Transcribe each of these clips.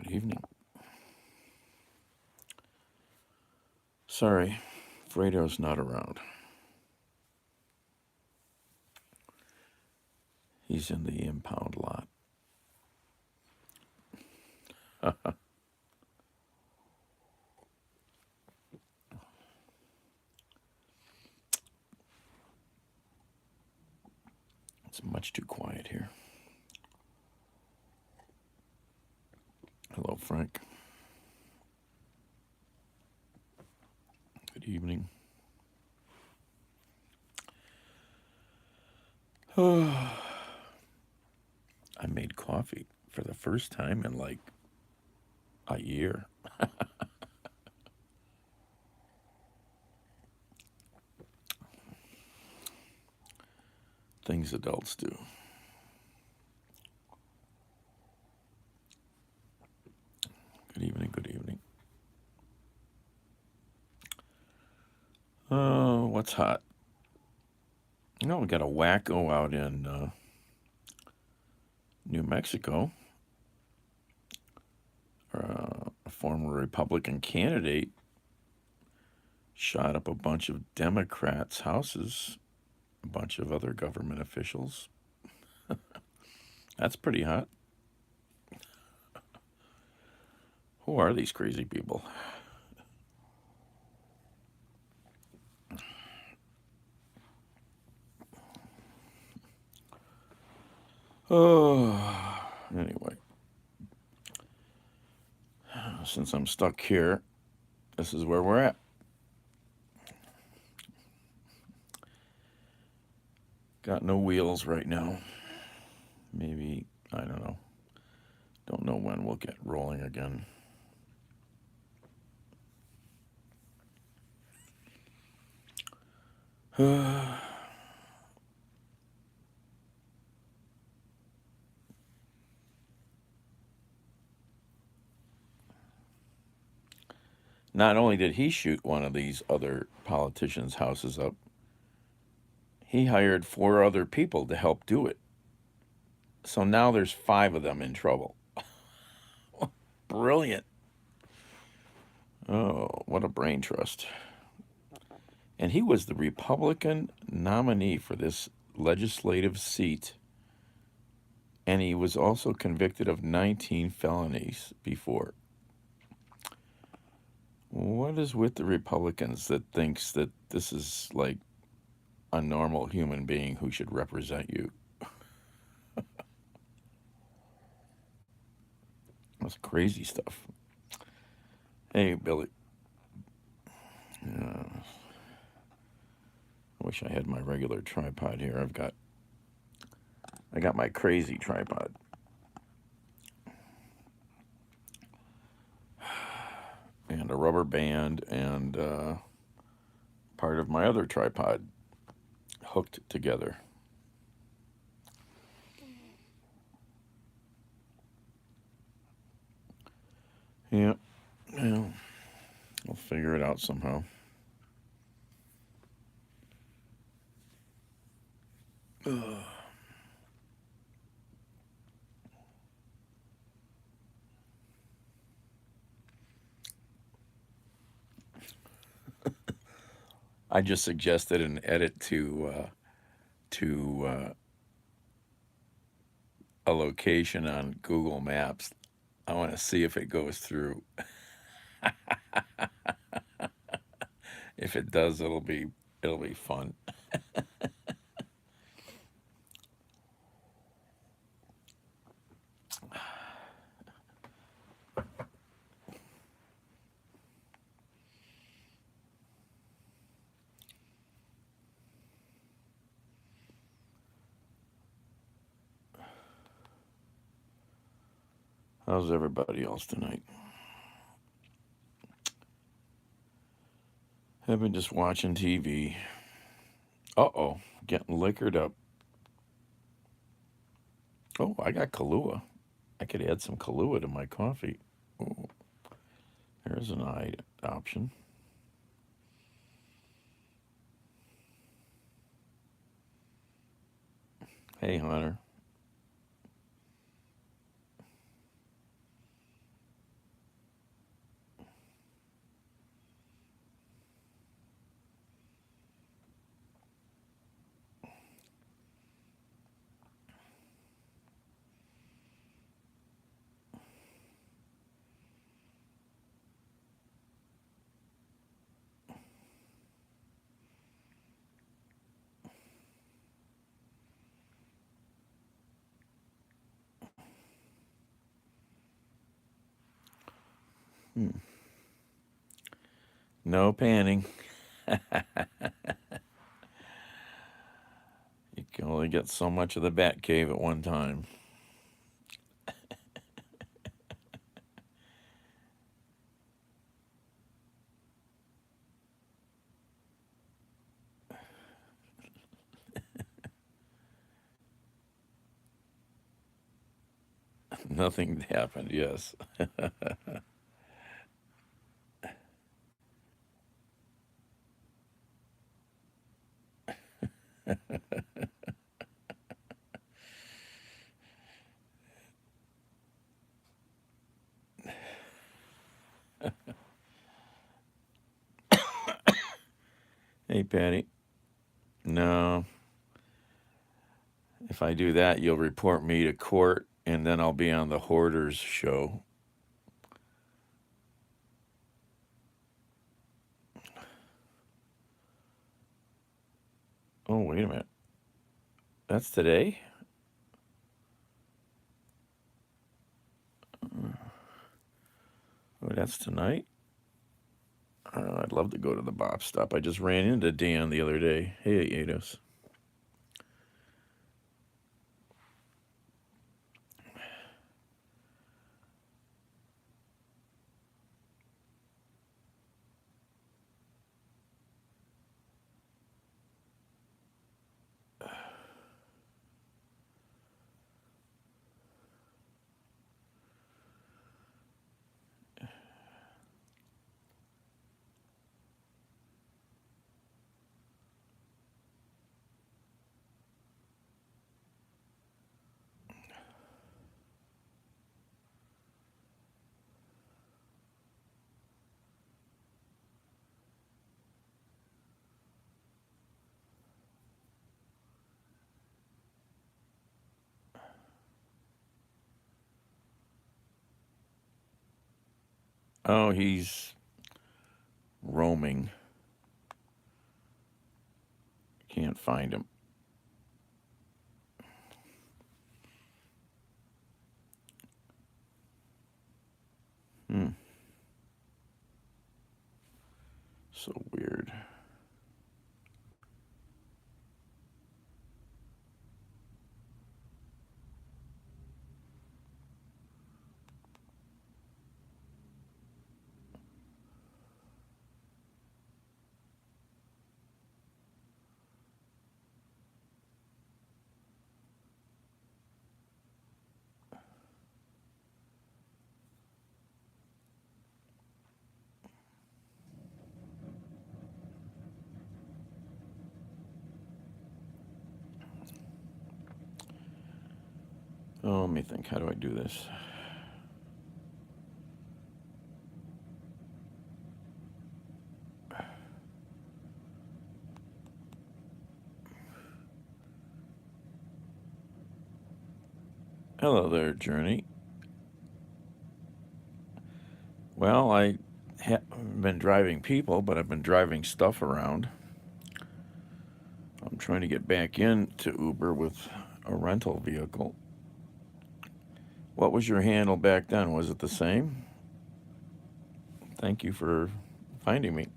evening. Sorry, Fredo's not around. He's in the impound lot. It's much too quiet here. Hello, Frank. Good evening. I made coffee for the first time in like a year. Things adults do. Good evening, good evening. What's hot? We got a wacko out in New Mexico. A former Republican candidate shot up a bunch of Democrats' houses, a bunch of other government officials. That's pretty hot. Who are these crazy people? Oh, anyway. Since I'm stuck here, this is where we're at. Got no wheels right now. Maybe, I don't know. Don't know when we'll get rolling again. Not only did he shoot one of these other politicians' houses up, he hired 4 other people to help do it. So now there's 5 of them in trouble. Brilliant. Oh, what a brain trust. And he was the Republican nominee for this legislative seat. And he was also convicted of 19 felonies before. What is with the Republicans that thinks that this is like a normal human being who should represent you? That's crazy stuff. Hey, Billy. I wish I had my regular tripod here. I got my crazy tripod. And a rubber band and part of my other tripod hooked together. Yeah, well, I'll figure it out somehow. I just suggested an edit to a location on Google Maps. I want to see if it goes through. If it does, it'll be fun. How's everybody else tonight? I've been just watching TV. Uh-oh, getting liquored up. Oh, I got Kahlua. I could add some Kahlua to my coffee. Oh, there's an option. Hey, Hunter. No panning. You can only get so much of the Batcave at one time. Nothing happened, yes. Hey, Patty. No, if I do that, you'll report me to court, and then I'll be on the Hoarders show. Oh, wait a minute. That's today? Oh, that's tonight? I'd love to go to the Bop Stop. I just ran into Dan the other day. Hey, Ados. Oh, he's roaming. Can't find him. So weird. Oh, let me think. How do I do this? Hello there, Journey. Well, I haven't been driving people, but I've been driving stuff around. I'm trying to get back into Uber with a rental vehicle. What was your handle back then? Was it the same? Thank you for finding me.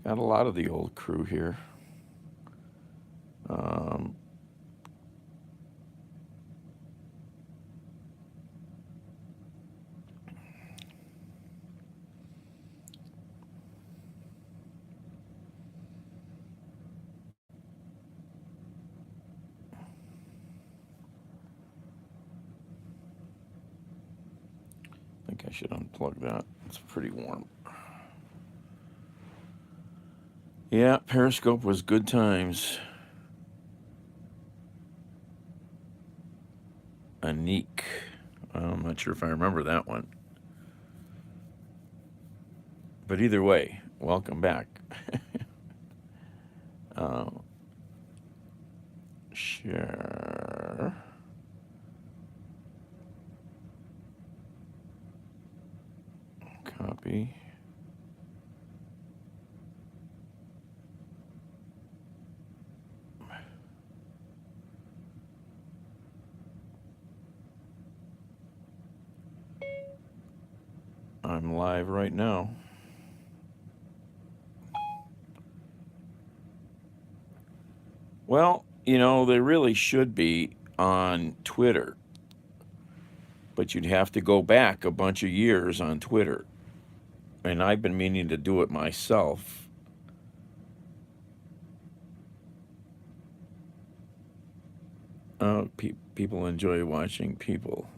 Got a lot of the old crew here. I think I should unplug that. It's pretty warm. Yeah, Periscope was good times. Anik. I'm not sure if I remember that one. But either way, welcome back. Share. Copy. I'm live right now. Well, they really should be on Twitter, but you'd have to go back a bunch of years on Twitter. And I've been meaning to do it myself. People enjoy watching people.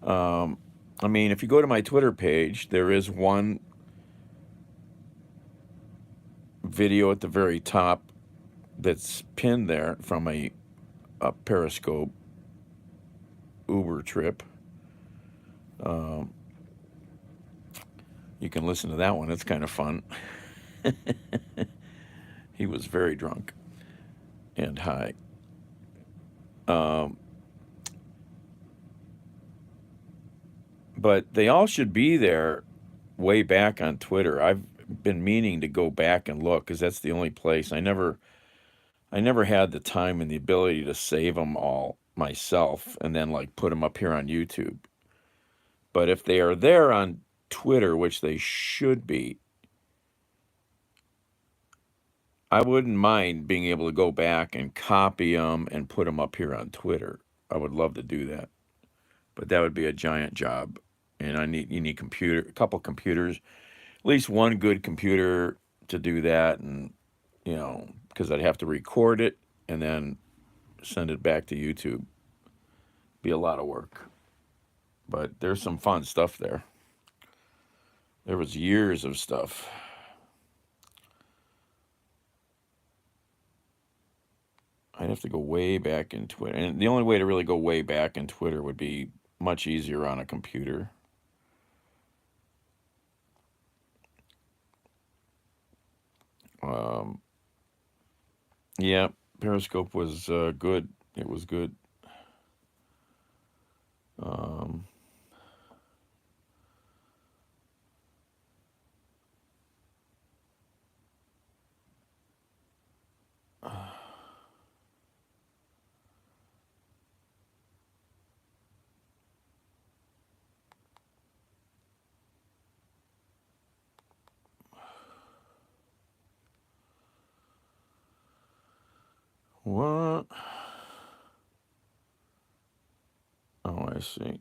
Um, I mean, if you go to my Twitter page, there is one video at the very top that's pinned there from a Periscope Uber trip. Um, you can listen to that one. It's kind of fun. He was very drunk and high. Um, but they all should be there way back on Twitter. I've been meaning to go back and look because that's the only place. I never had the time and the ability to save them all myself and then like put them up here on YouTube. But if they are there on Twitter, which they should be, I wouldn't mind being able to go back and copy them and put them up here on Twitter. I would love to do that, but that would be a giant job, and you need a couple computers, at least one good computer to do that, and because I'd have to record it and then send it back to YouTube. Be a lot of work, but there's some fun stuff there. There was years of stuff. I'd have to go way back in Twitter. And the only way to really go way back in Twitter would be much easier on a computer. Um, yeah, Periscope was good. It was good. Um, what? Oh, I see.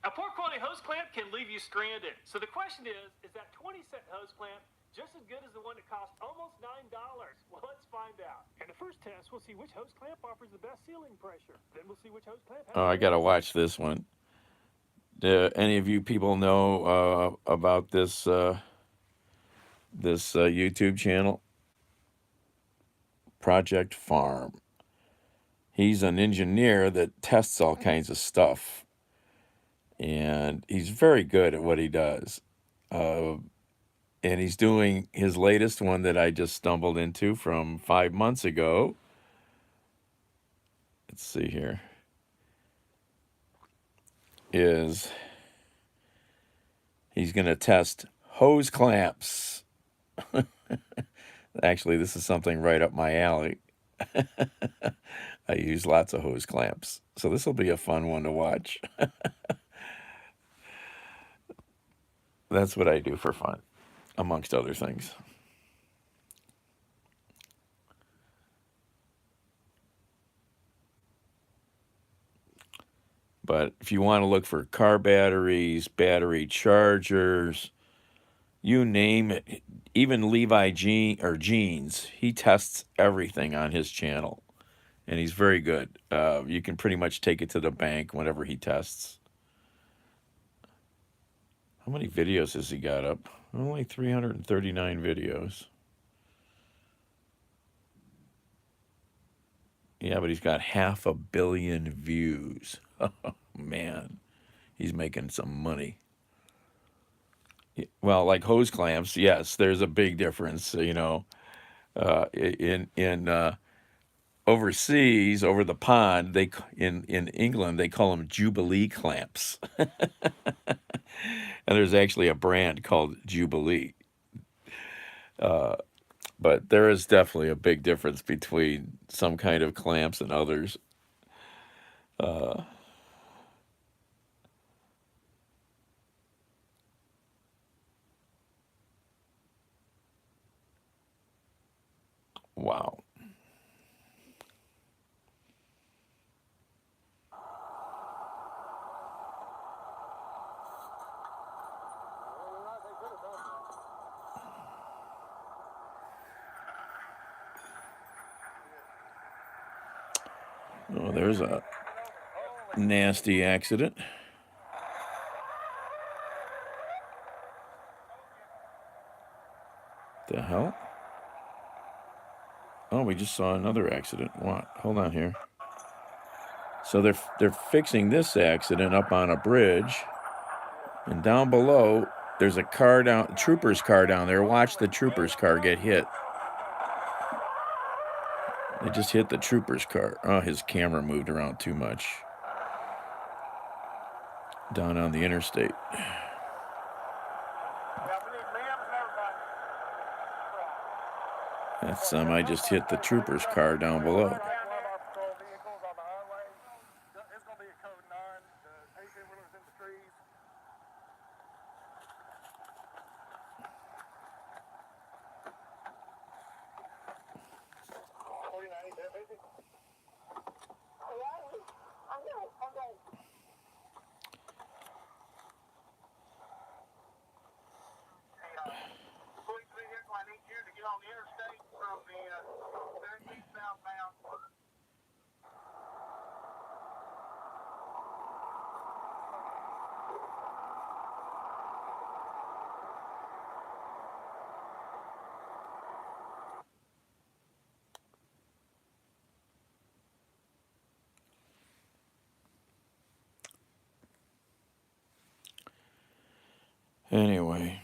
A poor quality hose clamp can leave you stranded. So the question is that 20-cent hose clamp just as good as the one that cost almost $9? Well, let's find out. In the first test, we'll see which hose clamp offers the best sealing pressure. Then we'll see which hose clamp has Oh, I gotta watch this one. Do any of you people know about this YouTube channel, Project Farm? He's an engineer that tests all kinds of stuff, and he's very good at what he does. Uh, and he's doing his latest one that I just stumbled into from 5 months ago. Let's see here. Is he's going to test hose clamps. Actually, this is something right up my alley. I use lots of hose clamps, so this will be a fun one to watch. That's what I do for fun, amongst other things. But if you want to look for car batteries, battery chargers, you name it, even Levi jeans, he tests everything on his channel, and he's very good. You can pretty much take it to the bank whenever he tests. How many videos has he got up? Only 339 videos. Yeah, but he's got 500 million views. Oh, man, he's making some money. Well, like hose clamps, yes, there's a big difference. In overseas, over the pond, in England they call them Jubilee clamps, and there's actually a brand called Jubilee. But there is definitely a big difference between some kind of clamps and others. Uh, wow. Oh, there's a nasty accident. The hell? Oh, we just saw another accident. What? Hold on here. So they're fixing this accident up on a bridge, and down below there's a car down, trooper's car down there. Watch the trooper's car get hit. They just hit the trooper's car. Oh, his camera moved around too much. Down on the interstate. That semi just hit the trooper's car down below. Anyway.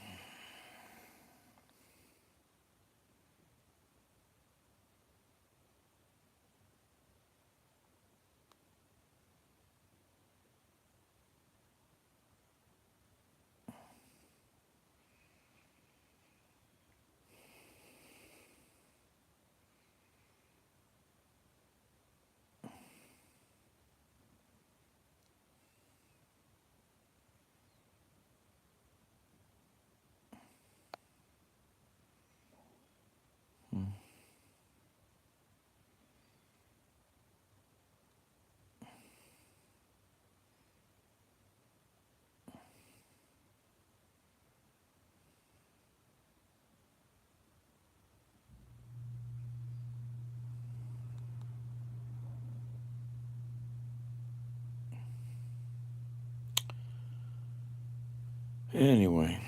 Anyway.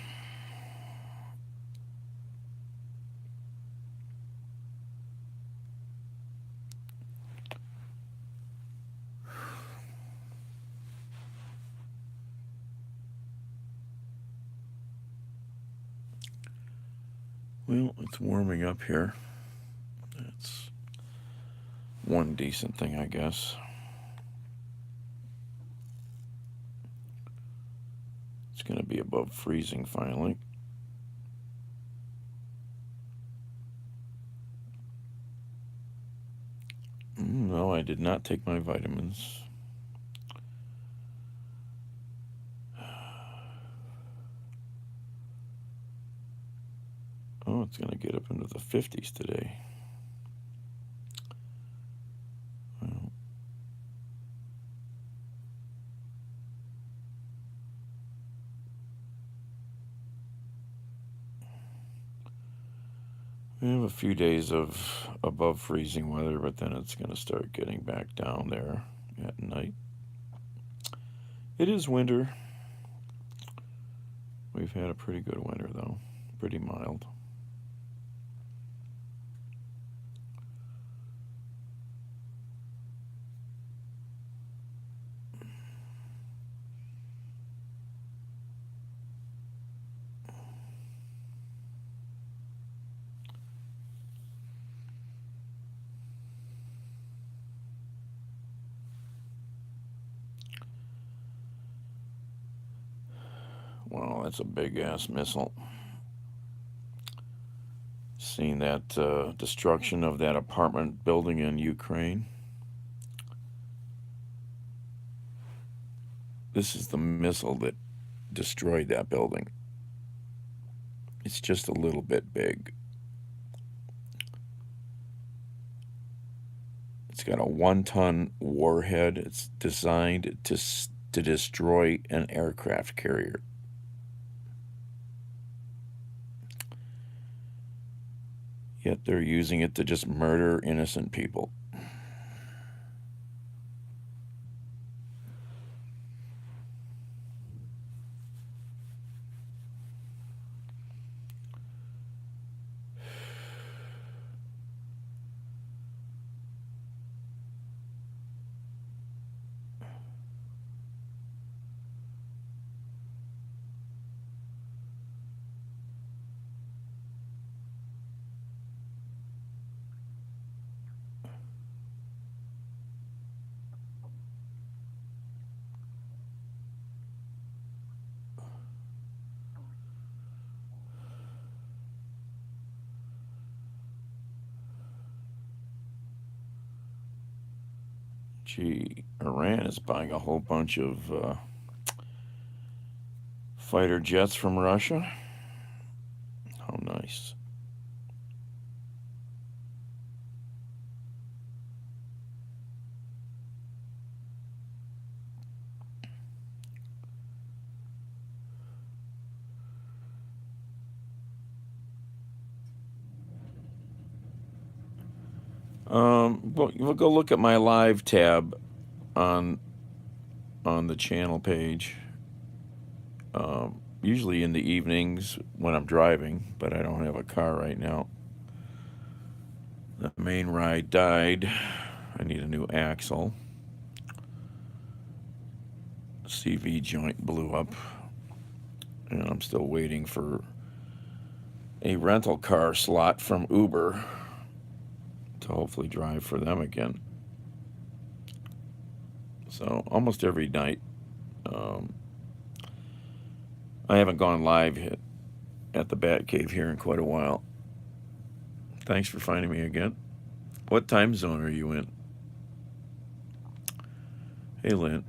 Well, it's warming up here. That's one decent thing, I guess. It's going to be above freezing finally. No, I did not take my vitamins. Oh, it's going to get up into the 50s today. Well, we have a few days of above freezing weather, but then it's going to start getting back down there at night. It is winter. We've had a pretty good winter, though. Pretty mild. Wow, that's a big-ass missile. Seeing that destruction of that apartment building in Ukraine. This is the missile that destroyed that building. It's just a little bit big. It's got a 1-ton warhead. It's designed to destroy an aircraft carrier. Yet they're using it to just murder innocent people. Gee, Iran is buying a whole bunch of fighter jets from Russia. How nice. We'll go look at my live tab on the channel page. Usually in the evenings when I'm driving, but I don't have a car right now. The main ride died. I need a new axle. CV joint blew up, and I'm still waiting for a rental car slot from Uber to hopefully drive for them again. So almost every night, I haven't gone live at the Batcave here in quite a while. Thanks for finding me again. What time zone are you in? Hey, Lynn.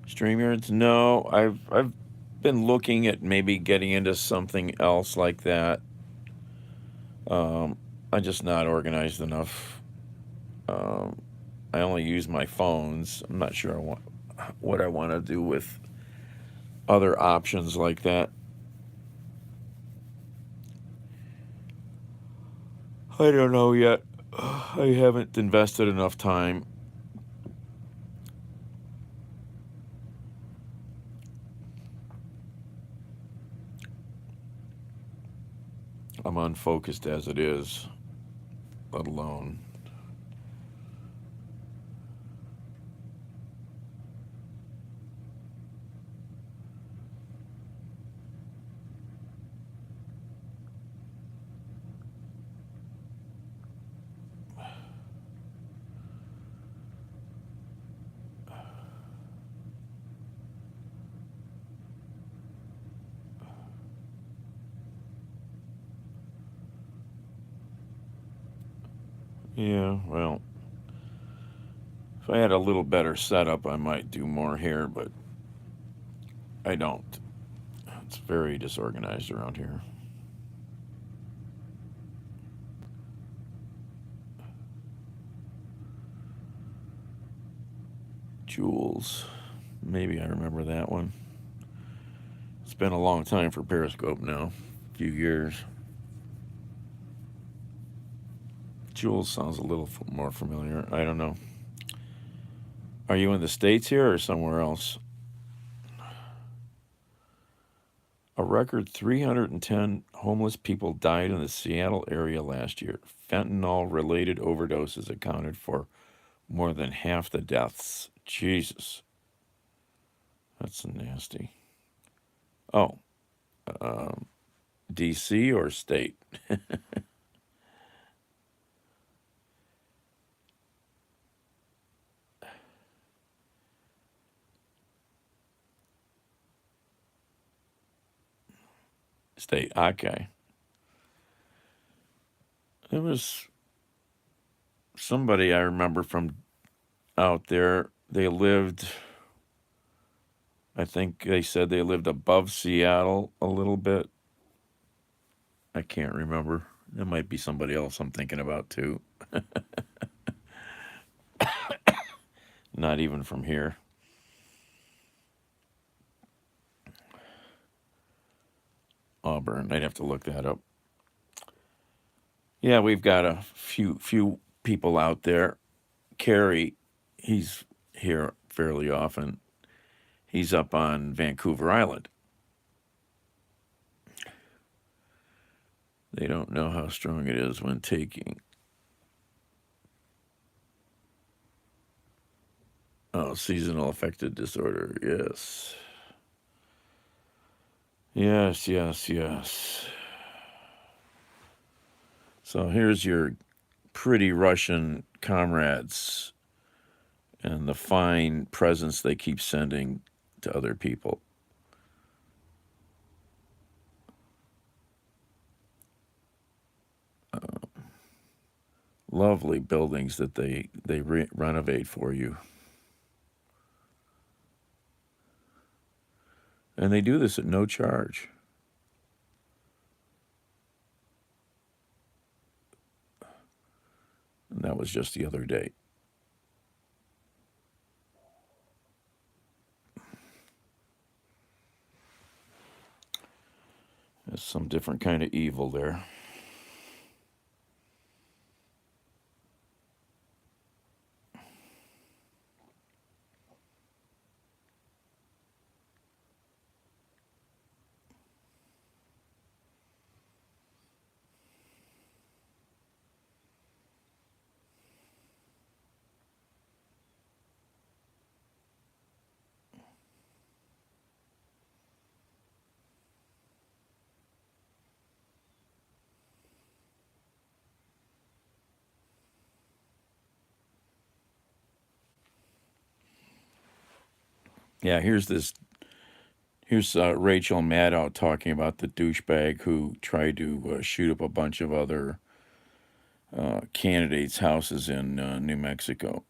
StreamYards? No, I've been looking at maybe getting into something else like that. I'm just not organized enough. I only use my phones. I'm not sure what I want to do with other options like that. I don't know yet. I haven't invested enough time. I'm unfocused as it is, let alone. Yeah, well, if I had a little better setup, I might do more here, but I don't. It's very disorganized around here. Jules. Maybe I remember that one. It's been a long time for Periscope now. A few years. Jules sounds a little more familiar. I don't know. Are you in the States here or somewhere else? A record 310 homeless people died in the Seattle area last year. Fentanyl-related overdoses accounted for more than half the deaths. Jesus. That's nasty. Oh, D.C. or state? State. Okay. There was somebody I remember from out there. They lived, I think they said they lived above Seattle a little bit. I can't remember. It might be somebody else I'm thinking about too. Not even from here. Auburn. I'd have to look that up. Yeah, we've got a few people out there. Kerry, he's here fairly often. He's up on Vancouver Island. They don't know how strong it is when taking. Oh, seasonal affective disorder. Yes. Yes, yes, yes. So here's your pretty Russian comrades and the fine presents they keep sending to other people. Lovely buildings that they renovate for you. And they do this at no charge. And that was just the other day. There's some different kind of evil there. Yeah, here's Rachel Maddow talking about the douchebag who tried to shoot up a bunch of other candidates' houses in New Mexico.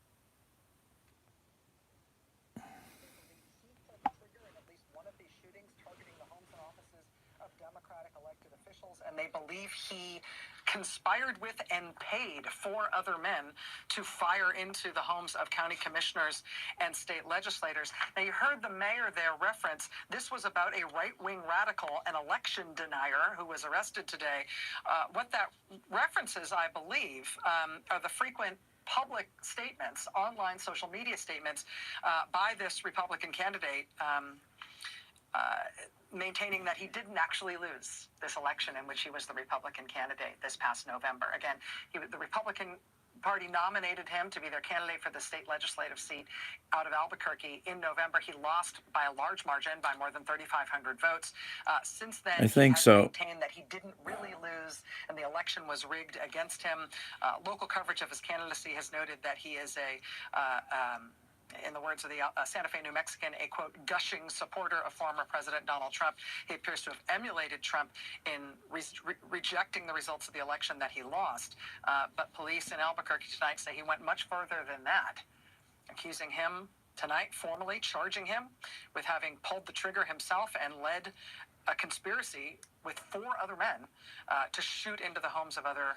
And they believe he conspired with and paid for other men to fire into the homes of county commissioners and state legislators. Now, you heard the mayor there reference this was about a right-wing radical, an election denier who was arrested today. What that references, I believe, are the frequent public statements, online social media statements by this Republican candidate maintaining that he didn't actually lose this election in which he was the Republican candidate this past November. Again, the Republican Party nominated him to be their candidate for the state legislative seat out of Albuquerque in November. He lost by a large margin, by more than 3,500 votes. Since then, I think so. Maintained that he didn't really lose and the election was rigged against him. Local coverage of his candidacy has noted that he is in the words of the Santa Fe New Mexican, a, quote, gushing supporter of former President Donald Trump. He appears to have emulated Trump in rejecting the results of the election that he lost. But police in Albuquerque tonight say he went much further than that, accusing him tonight, formally charging him with having pulled the trigger himself and led a conspiracy with 4 other men to shoot into the homes of other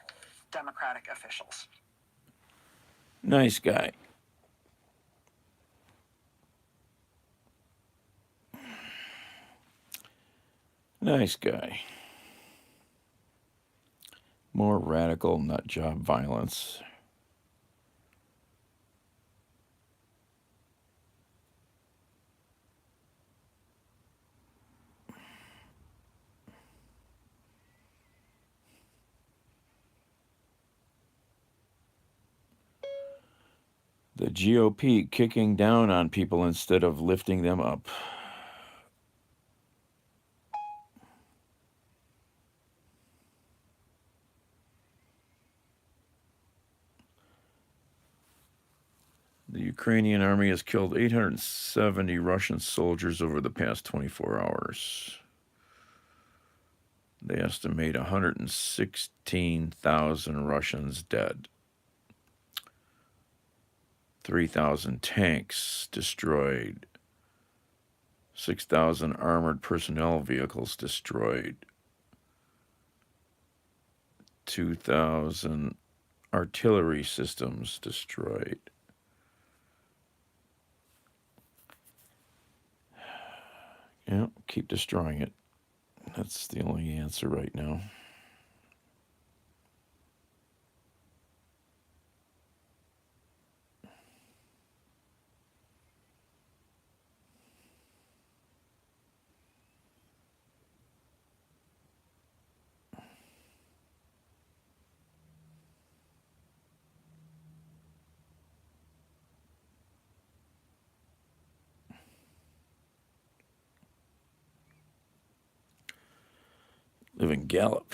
Democratic officials. Nice guy. Nice guy. More radical nut job violence. The GOP kicking down on people instead of lifting them up. The Ukrainian army has killed 870 Russian soldiers over the past 24 hours. They estimate 116,000 Russians dead. 3,000 tanks destroyed. 6,000 armored personnel vehicles destroyed. 2,000 artillery systems destroyed. Yeah, keep destroying it. That's the only answer right now. Live in Gallup.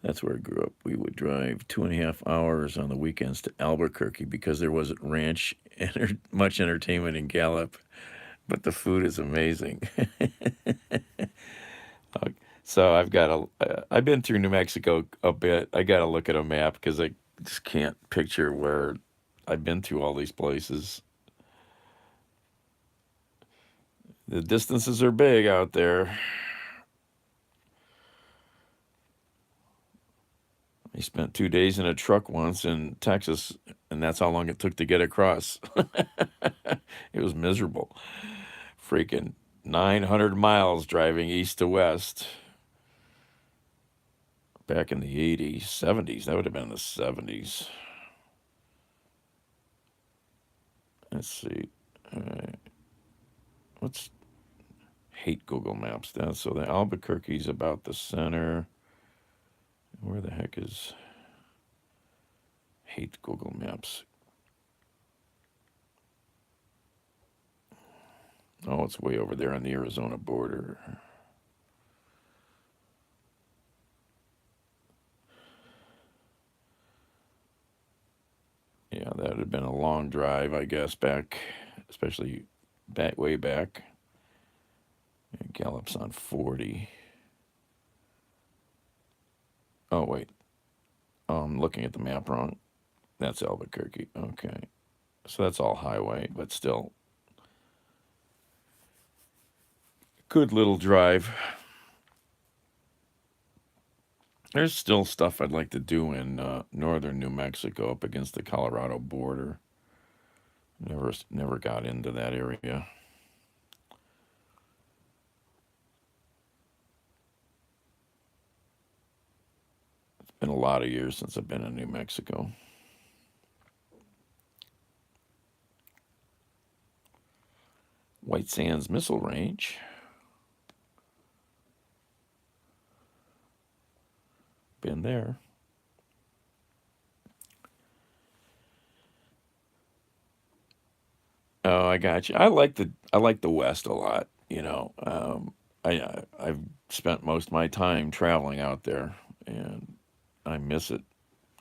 That's where I grew up. We would drive 2.5 hours on the weekends to Albuquerque because there wasn't much entertainment in Gallup, but the food is amazing. So I've been through New Mexico a bit. I got to look at a map because I just can't picture where I've been through all these places. The distances are big out there. I spent 2 days in a truck once in Texas, and that's how long it took to get across. It was miserable. Freaking 900 miles driving east to west. Back in the 80s, 70s. That would have been the 70s. Let's see. Let's hate Google Maps. So the Albuquerque's about the center. Where the heck is hate Google Maps? Oh, it's way over there on the Arizona border. Yeah, that would have been a long drive, I guess, back, especially way back. And Gallup's on 40. Oh, wait. I'm looking at the map wrong. That's Albuquerque. Okay. So that's all highway, but still. Good little drive. There's still stuff I'd like to do in northern New Mexico up against the Colorado border. Never got into that area. It's been a lot of years since I've been in New Mexico. White Sands Missile Range. Been there. Oh, I got you. I like the West a lot. I've spent most of my time traveling out there, and I miss it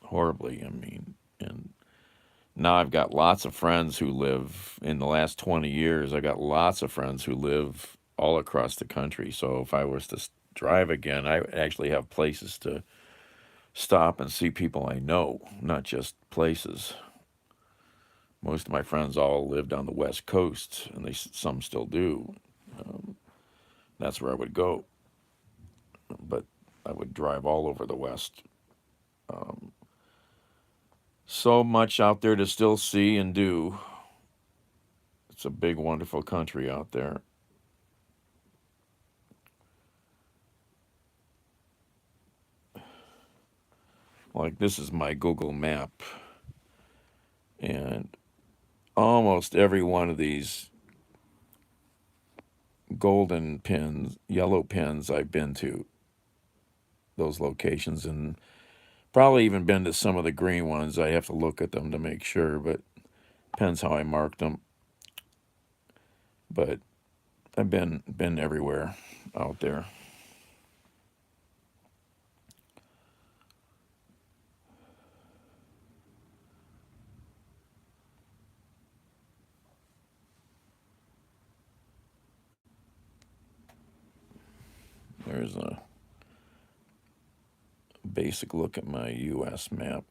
horribly. I mean, and now I've got lots of friends who live in the last 20 years. I got lots of friends who live all across the country. So if I was to drive again, I actually have places to stop and see people I know, not just places. Most of my friends all lived on the West Coast, and some still do. That's where I would go. But I would drive all over the West. So much out there to still see and do. It's a big, wonderful country out there. Like, this is my Google map. And almost every one of these golden pins, yellow pins I've been to, those locations, and probably even been to some of the green ones. I have to look at them to make sure, but depends how I marked them. But I've been everywhere out there. Here's a basic look at my U.S. map.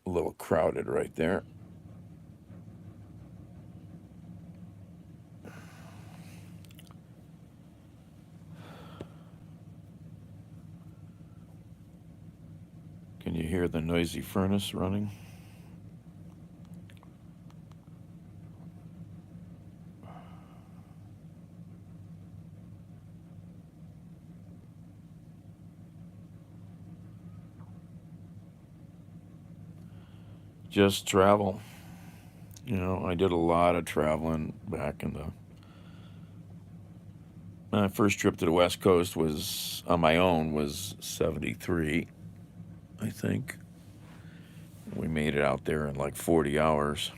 A little crowded right there. Can you hear the noisy furnace running? Just travel. You know, I did a lot of traveling back in the... My first trip to the West Coast was, on my own, was 73, I think. We made it out there in like 40 hours.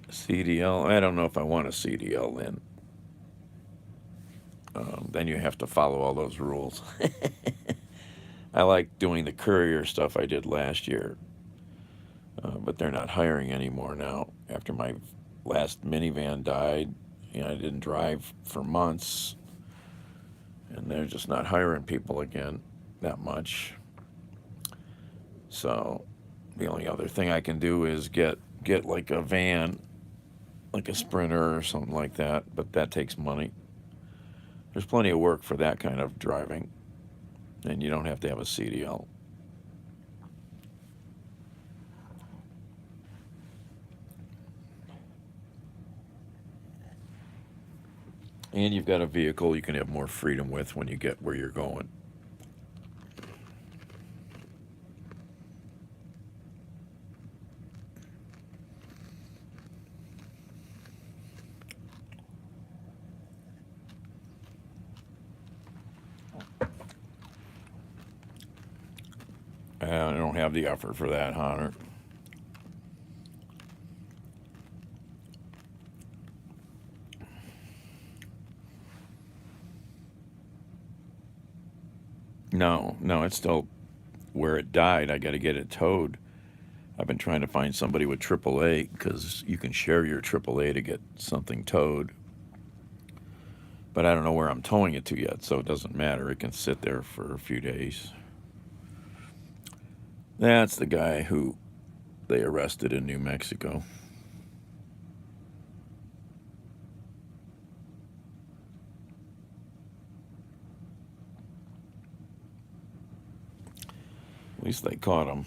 CDL, I don't know if I want a CDL in. Then you have to follow all those rules. I like doing the courier stuff I did last year, but they're not hiring anymore now. After my last minivan died, you know, I didn't drive for months, and they're just not hiring people again that much. So the only other thing I can do is get like a van, like a Sprinter or something like that, but that takes money. There's plenty of work for that kind of driving, and you don't have to have a CDL. And you've got a vehicle you can have more freedom with when you get where you're going. I don't have the effort for that, Hunter. No, it's still where it died. I got to get it towed. I've been trying to find somebody with AAA because you can share your AAA to get something towed. But I don't know where I'm towing it to yet, so it doesn't matter. It can sit there for a few days. That's the guy who they arrested in New Mexico. At least they caught him.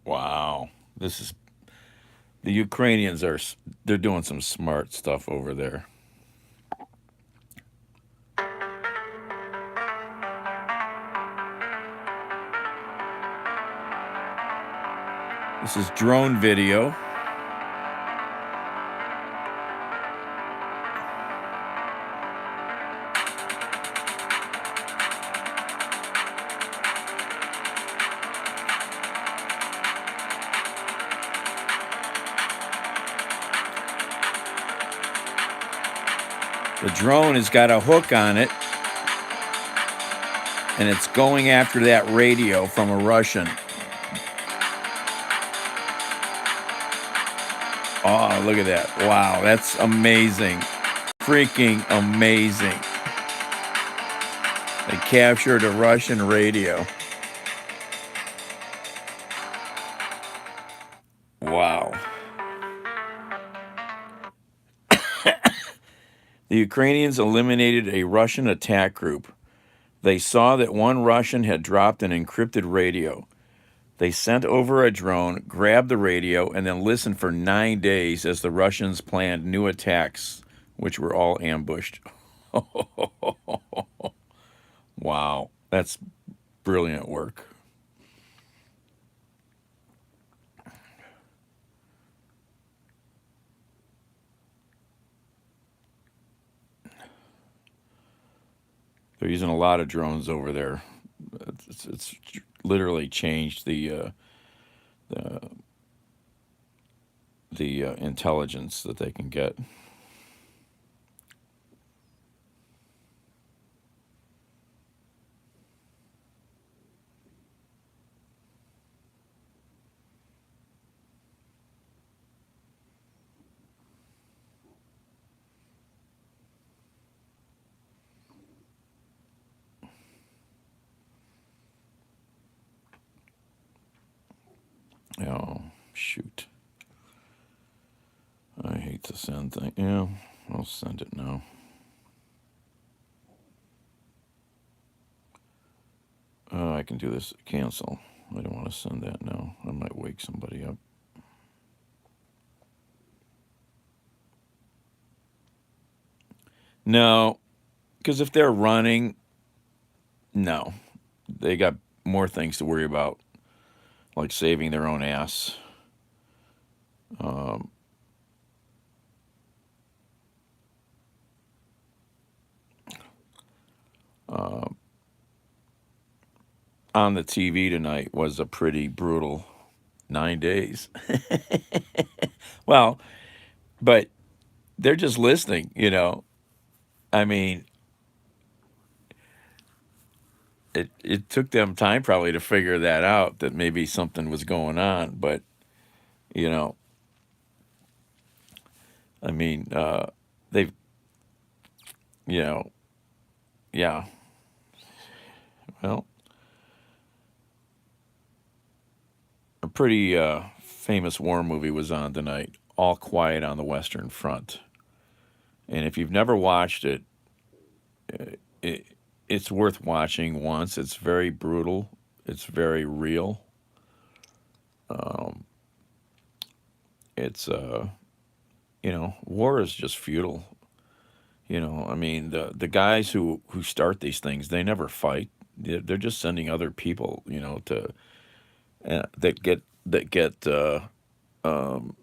Wow. This is... The Ukrainians they're doing some smart stuff over there. This is drone video. The drone has got a hook on it, and it's going after that radio from a Russian. Oh, look at that. Wow, that's amazing. Freaking amazing. They captured a Russian radio. Wow. The Ukrainians eliminated a Russian attack group. They saw that one Russian had dropped an encrypted radio. They sent over a drone, grabbed the radio, and then listened for 9 days as the Russians planned new attacks, which were all ambushed. Wow, that's brilliant work. They're using a lot of drones over there. It's literally changed the intelligence that they can get. Oh, shoot. I hate to send things. Yeah, I'll send it now. I can do this. Cancel. I don't want to send that now. I might wake somebody up. No, because if they're running, no. They got more things to worry about, like saving their own ass. Um, uh, on the TV tonight was a pretty brutal 9 days. Well, but they're just listening, you know. I mean, it took them time probably to figure that out, that maybe something was going on. But, you know, I mean, they've, you know, yeah. Well, a pretty famous war movie was on tonight, All Quiet on the Western Front. And if you've never watched it, it it's worth watching once. It's very brutal. It's very real. Um, it's you know, war is just futile. You know, I mean, the guys who start these things, they never fight. They're just sending other people, you know, to that get um,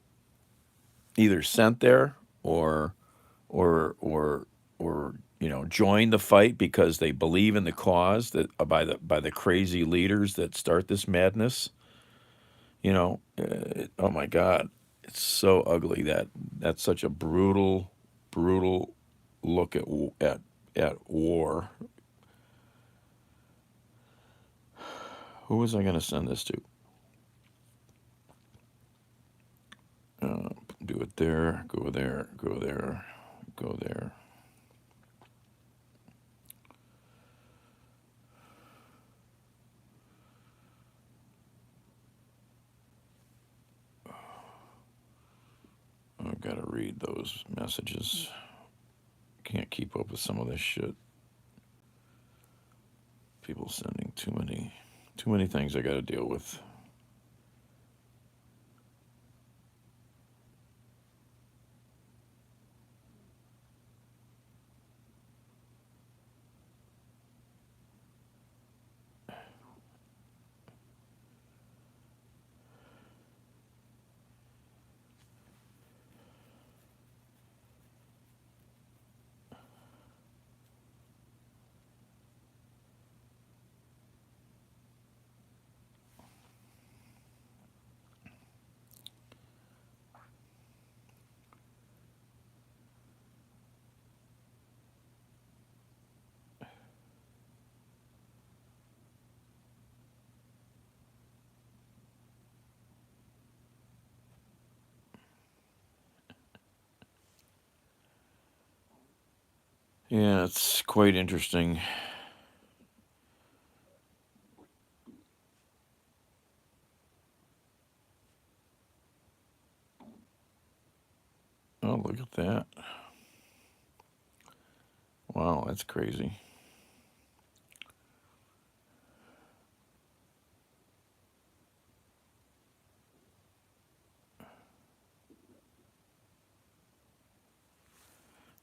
either sent there or or or you know, join the fight because they believe in the cause, that by the crazy leaders that start this madness. You know, oh my God, it's so ugly. That's such a brutal look at war. Who was I going to send this to? Uh, do it there. Go there. Go there. Go there. I've got to read those messages. Can't keep up with some of this shit. People sending too many things I got to deal with. Yeah, it's quite interesting. Oh, look at that. Wow, that's crazy.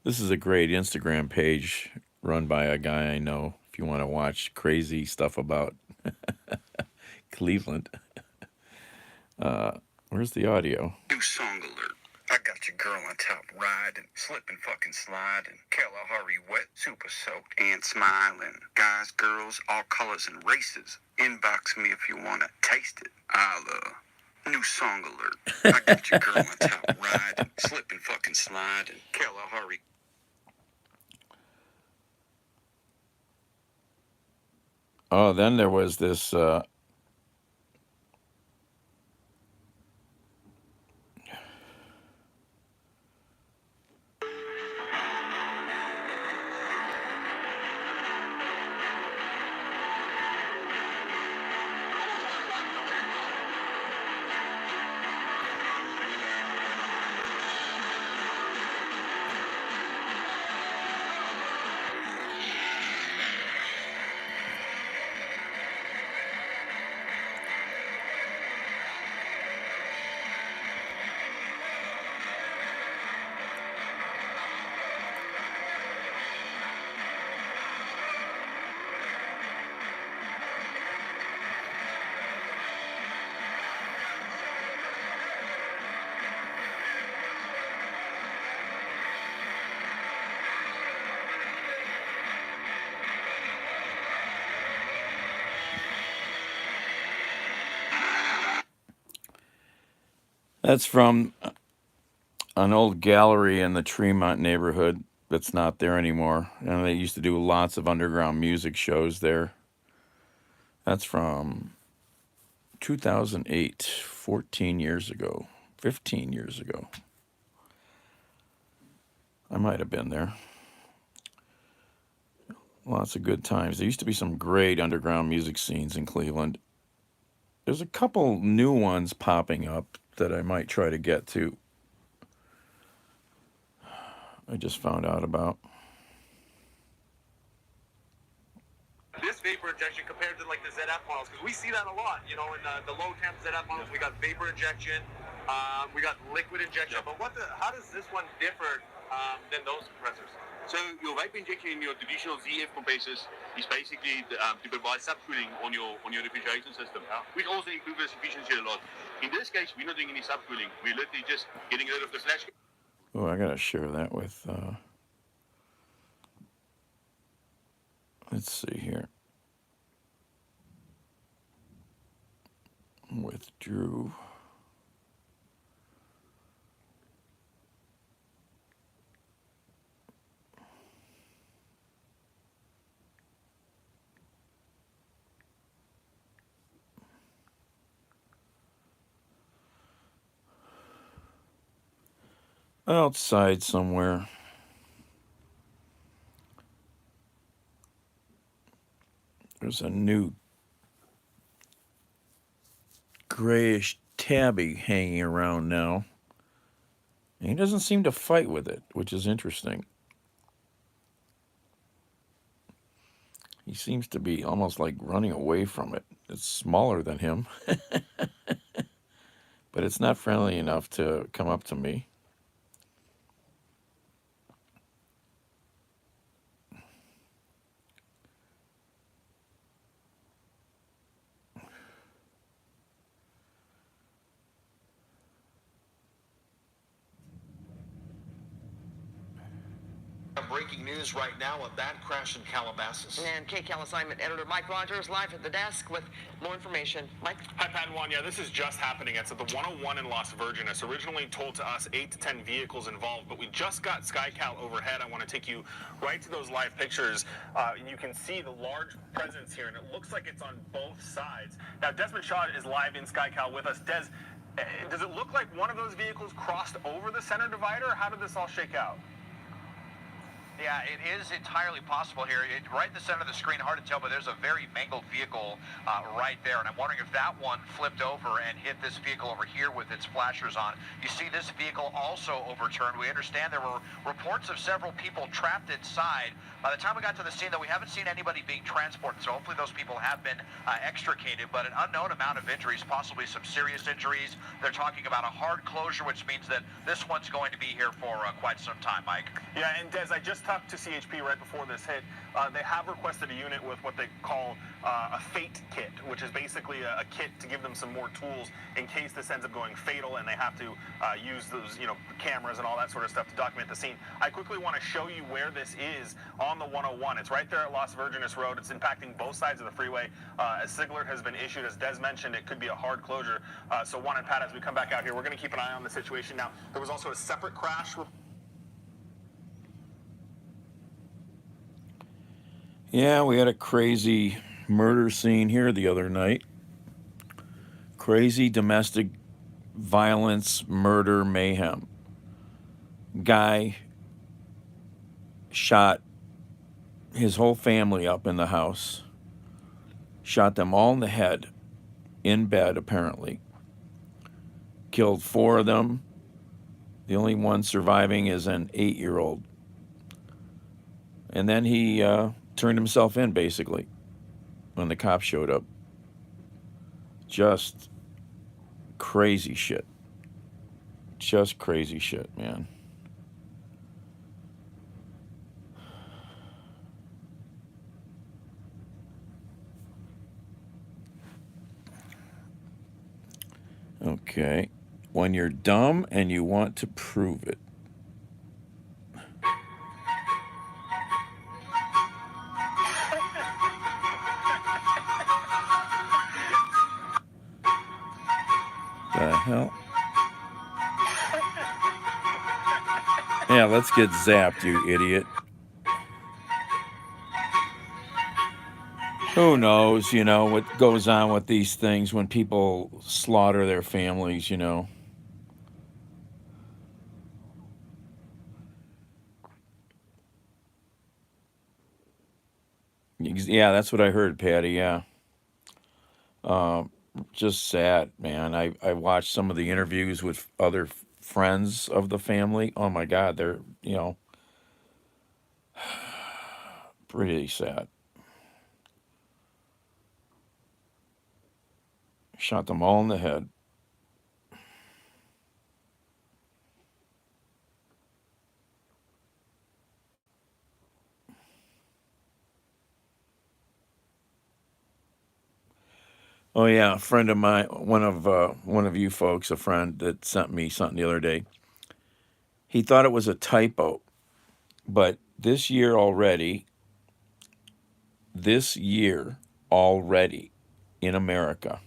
This is a great Instagram page run by a guy I know. If you want to watch crazy stuff about Cleveland. Where's the audio? New song alert. I got your girl on top riding, slipping, fucking sliding. Kalahari wet, super soaked, and smiling. Guys, girls, all colors and races. Inbox me if you wanna taste it. I'll New song alert. I got your girl on top riding, slip and fucking slide, and Kalahari. Oh, then there was this. That's from an old gallery in the Tremont neighborhood that's not there anymore. And they used to do lots of underground music shows there. That's from 2008, 14 years ago, 15 years ago. I might have been there. Lots of good times. There used to be some great underground music scenes in Cleveland. There's a couple new ones popping up that I might try to get to. I just found out about. This vapor injection compared to like the ZF models, because we see that a lot, you know, in the low temp ZF models, we got vapor injection, we got liquid injection, but how does this one differ than those compressors? So your vape injection in your traditional ZF compressors is basically to provide subcooling on your refrigeration system, which also improves efficiency a lot. In this case, we're not doing any subcooling. We're literally just getting rid of the flash. Oh, I gotta share that with. Let's see here. With Drew. Outside somewhere. There's a new grayish tabby hanging around now. And he doesn't seem to fight with it, which is interesting. He seems to be almost like running away from it. It's smaller than him. But it's not friendly enough to come up to me. Breaking news right now, a bad crash in Calabasas. And KCAL assignment editor Mike Rogers live at the desk with more information. Mike? Hi, Padawan. Yeah, this is just happening. It's at the 101 in Las Virgenes. Originally told to us 8 to 10 vehicles involved, but we just got SkyCal overhead. I want to take you right to those live pictures. You can see the large presence here, and it looks like it's on both sides. Now, Desmond Shaw is live in SkyCal with us. Des, does it look like one of those vehicles crossed over the center divider, or how did this all shake out? Yeah, it is entirely possible here. Right in the center of the screen, hard to tell, but there's a very mangled vehicle right there. And I'm wondering if that one flipped over and hit this vehicle over here with its flashers on. You see this vehicle also overturned. We understand there were reports of several people trapped inside. By the time we got to the scene, though, we haven't seen anybody being transported, so hopefully those people have been extricated. But an unknown amount of injuries, possibly some serious injuries. They're talking about a hard closure, which means that this one's going to be here for quite some time, Mike. Yeah, and Des, I just talked to CHP right before this hit. They have requested a unit with what they call a fate kit, which is basically a kit to give them some more tools in case this ends up going fatal and they have to use those, cameras and all that sort of stuff to document the scene. I quickly want to show you where this is on the 101. It's right there at Las Virgenes Road. It's impacting both sides of the freeway. As SIG alert has been issued, as Des mentioned, it could be a hard closure. So Juan and Pat, as we come back out here, we're going to keep an eye on the situation. Now, there was also a separate crash. Yeah, we had a crazy murder scene here the other night. Crazy domestic violence, murder, mayhem. Guy shot his whole family up in the house. Shot them all in the head, in bed apparently. Killed 4 of them. The only one surviving is an 8-year-old. And then he turned himself in, basically, when the cops showed up. Just crazy shit. Just crazy shit, man. Okay. When you're dumb and you want to prove it. The hell? Yeah, let's get zapped, you idiot. Who knows, what goes on with these things when people slaughter their families, Yeah, that's what I heard, Patty, yeah. Just sad, man. I watched some of the interviews with other friends of the family. Oh my God, they're, pretty sad. Shot them all in the head. Oh yeah, a friend of mine, one of you folks, a friend that sent me something the other day. He thought it was a typo, but this year already in America,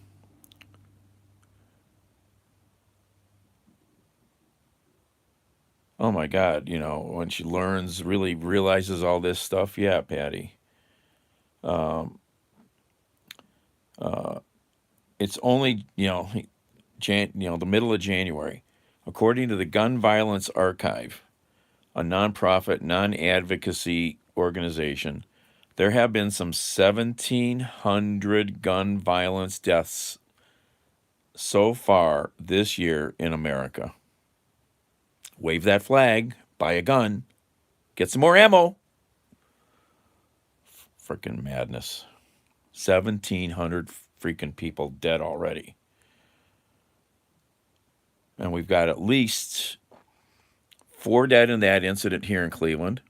oh my God, when she really realizes all this stuff, yeah, Patty. It's only, the middle of January. According to the Gun Violence Archive, a nonprofit, non-advocacy organization, there have been some 1,700 gun violence deaths so far this year in America. Wave that flag, buy a gun, get some more ammo. Freaking madness. 1,700 freaking people dead already. And we've got at least 4 dead in that incident here in Cleveland.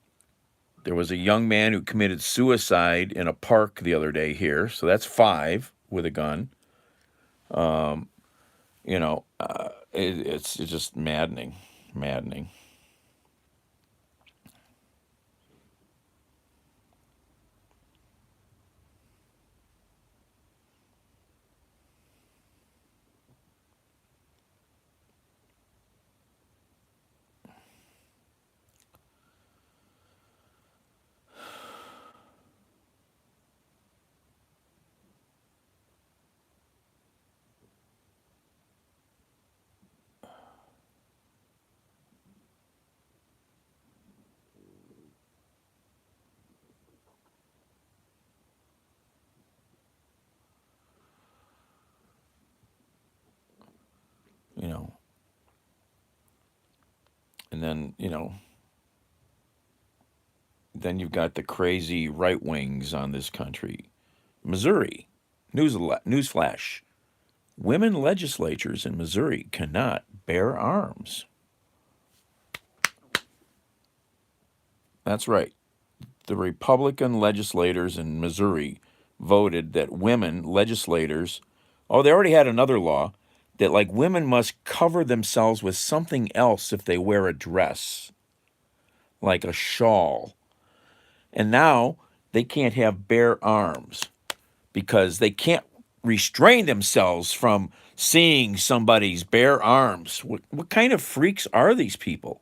There was a young man who committed suicide in a park the other day here. So that's 5 with a gun. It's just maddening. And then you've got the crazy right wings on this country. Missouri, newsflash: women legislatures in Missouri cannot bear arms. That's right. The Republican legislators in Missouri voted that women legislators, oh, they already had another law that like women must cover themselves with something else if they wear a dress, like a shawl. And now they can't have bare arms because they can't restrain themselves from seeing somebody's bare arms. What kind of freaks are these people?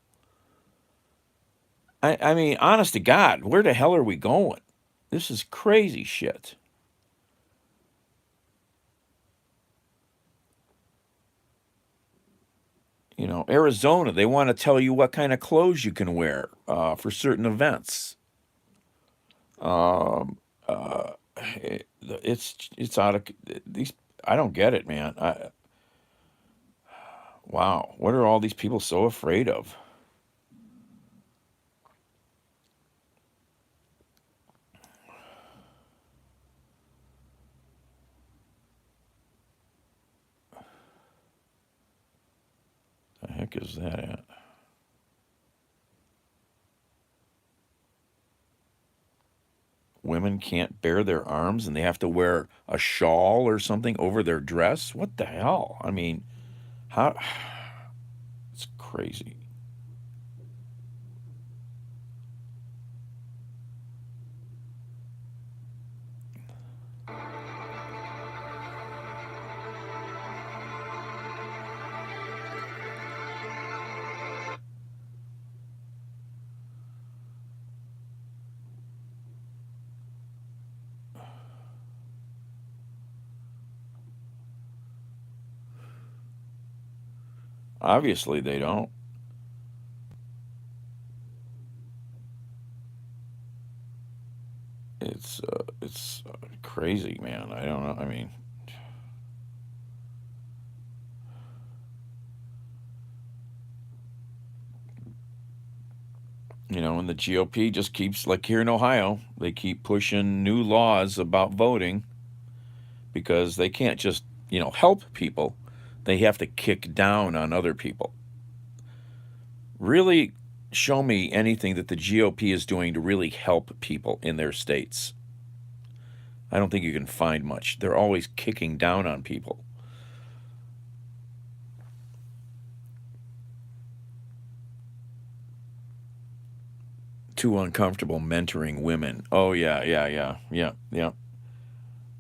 I mean, honest to God, where the hell are we going? This is crazy shit. You know, Arizona, they want to tell you what kind of clothes you can wear for certain events. Um, it's out of these. I don't get it, man. Wow, what are all these people so afraid of? The heck is that at? Women can't bare their arms and they have to wear a shawl or something over their dress? What the hell? I mean, how? It's crazy. Obviously, they don't. It's crazy, man. I don't know. I mean, you know, and the GOP just keeps, like here in Ohio, they keep pushing new laws about voting because they can't just, you know, help people. They have to kick down on other people. Really show me anything that the GOP is doing to really help people in their states. I don't think you can find much. They're always kicking down on people. Too uncomfortable mentoring women. Oh yeah.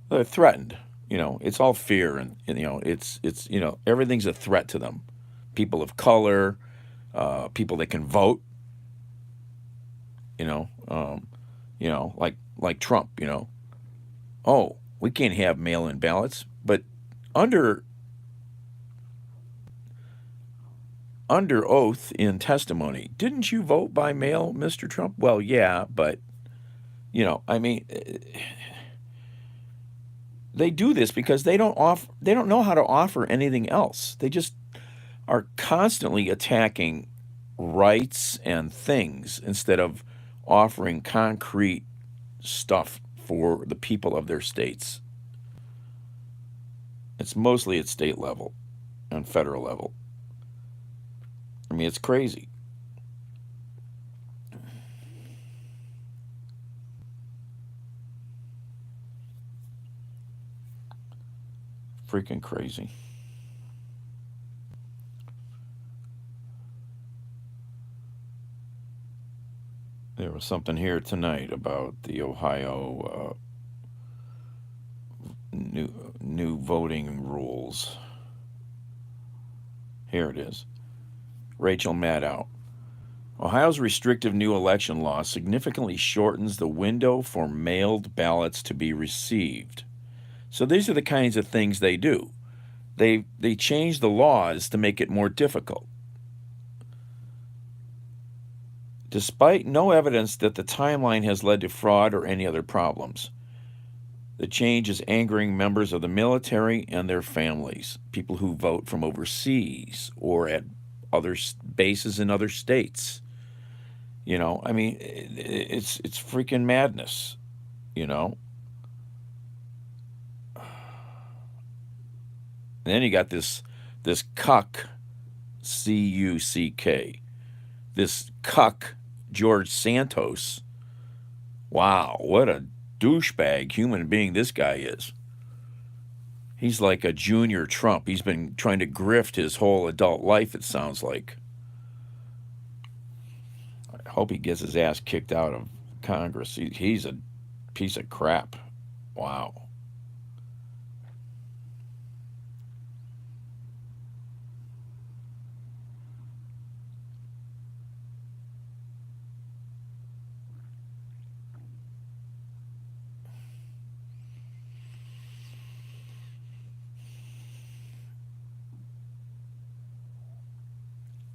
They're threatened. You know, it's all fear, and you know, it's you know, everything's a threat to them. People of color, people that can vote. You know, like Trump. You know, oh, we can't have mail-in ballots, but under under oath in testimony, didn't you vote by mail, Mr. Trump? Well, yeah, but you know, I mean, they do this because they don't know how to offer anything else. They just are constantly attacking rights and things instead of offering concrete stuff for the people of their states. It's mostly at state level and federal level. I mean, it's crazy. Freaking crazy. There was something here tonight about the Ohio new voting rules. Here it is. Rachel Maddow. Ohio's restrictive new election law significantly shortens the window for mailed ballots to be received. So these are the kinds of things they do. They change the laws to make it more difficult. Despite no evidence that the timeline has led to fraud or any other problems, the change is angering members of the military and their families, people who vote from overseas or at other bases in other states. You know, I mean, it's freaking madness, you know. And then you got this cuck, C-U-C-K, this cuck George Santos. Wow, what a douchebag human being this guy is. He's like a junior Trump. He's been trying to grift his whole adult life, it sounds like. I hope he gets his ass kicked out of Congress. He's a piece of crap. Wow.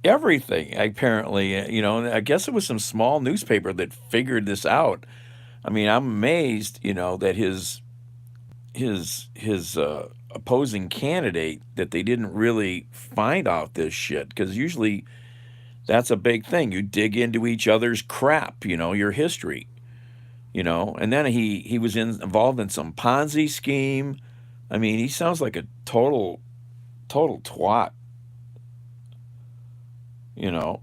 Everything, apparently, I guess it was some small newspaper that figured this out. I mean, I'm amazed, that his opposing candidate, that they didn't really find out this shit, because usually that's a big thing. You dig into each other's crap, your history, and then he was involved in some Ponzi scheme. I mean, he sounds like a total twat, you know.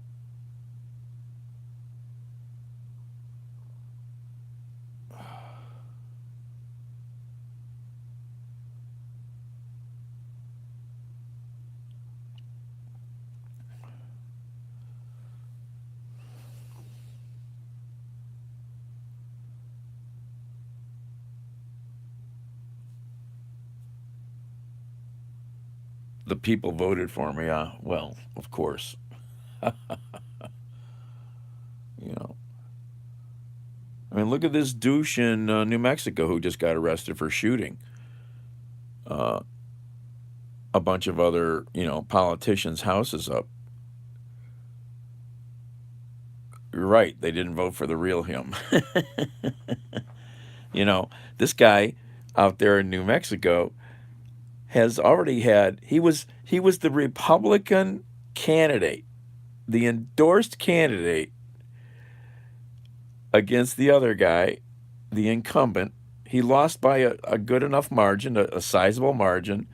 The people voted for me. Well, of course. You know. I mean, look at this douche in New Mexico who just got arrested for shooting a bunch of other, politicians' houses up. You're right. They didn't vote for the real him. This guy out there in New Mexico has already had. He was the Republican candidate, the endorsed candidate against the other guy, the incumbent. He lost by a good enough margin, a sizable margin,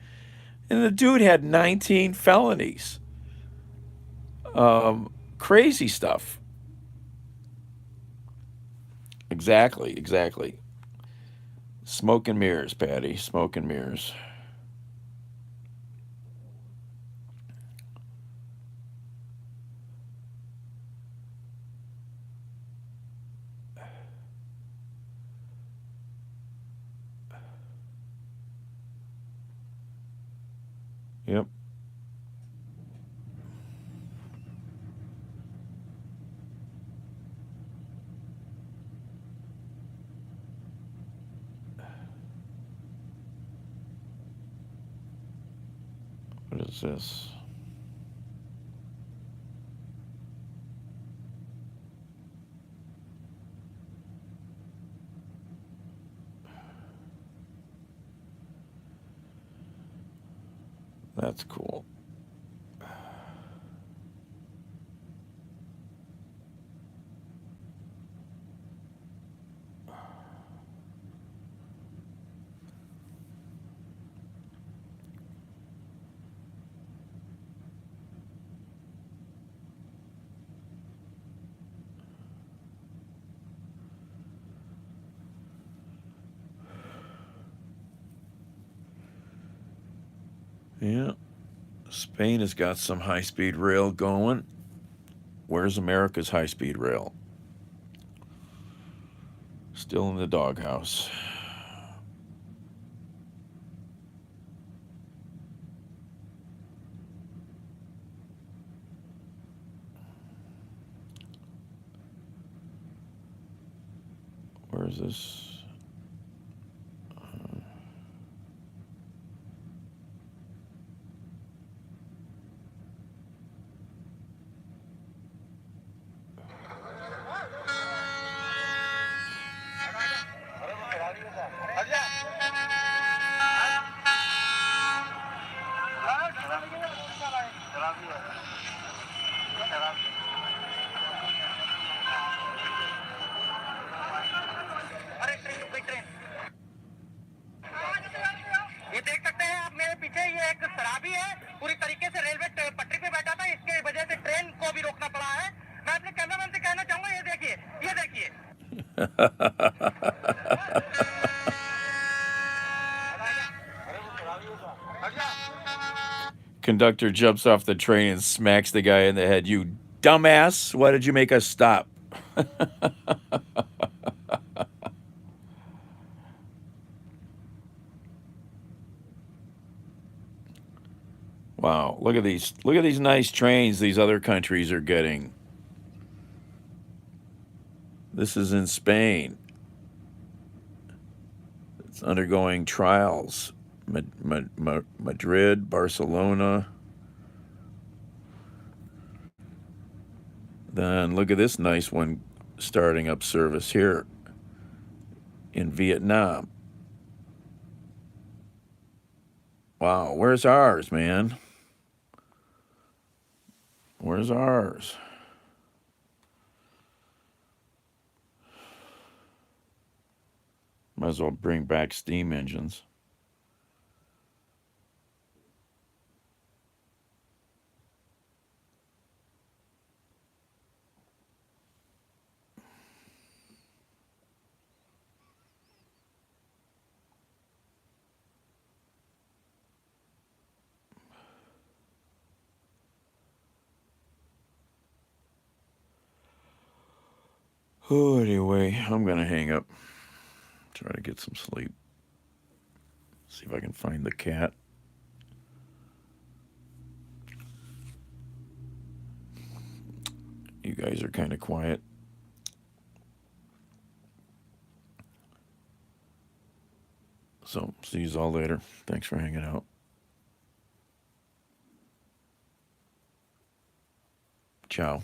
and the dude had 19 felonies. Crazy stuff. Exactly. Smoke and mirrors, Patty. Smoke and mirrors. Yep. What is this? That's cool. Yeah. Spain has got some high-speed rail going. Where's America's high-speed rail? Still in the doghouse. Where is this? Conductor jumps off the train and smacks the guy in the head. You dumbass! Why did you make us stop? Wow, look at these nice trains these other countries are getting. This is in Spain. It's undergoing trials. Madrid, Barcelona. Then look at this nice one starting up service here in Vietnam. Wow, where's ours, man? Where's ours? Might as well bring back steam engines. Oh, anyway, I'm going to hang up. Try to get some sleep. See if I can find the cat. You guys are kind of quiet. So, see you all later. Thanks for hanging out. Ciao.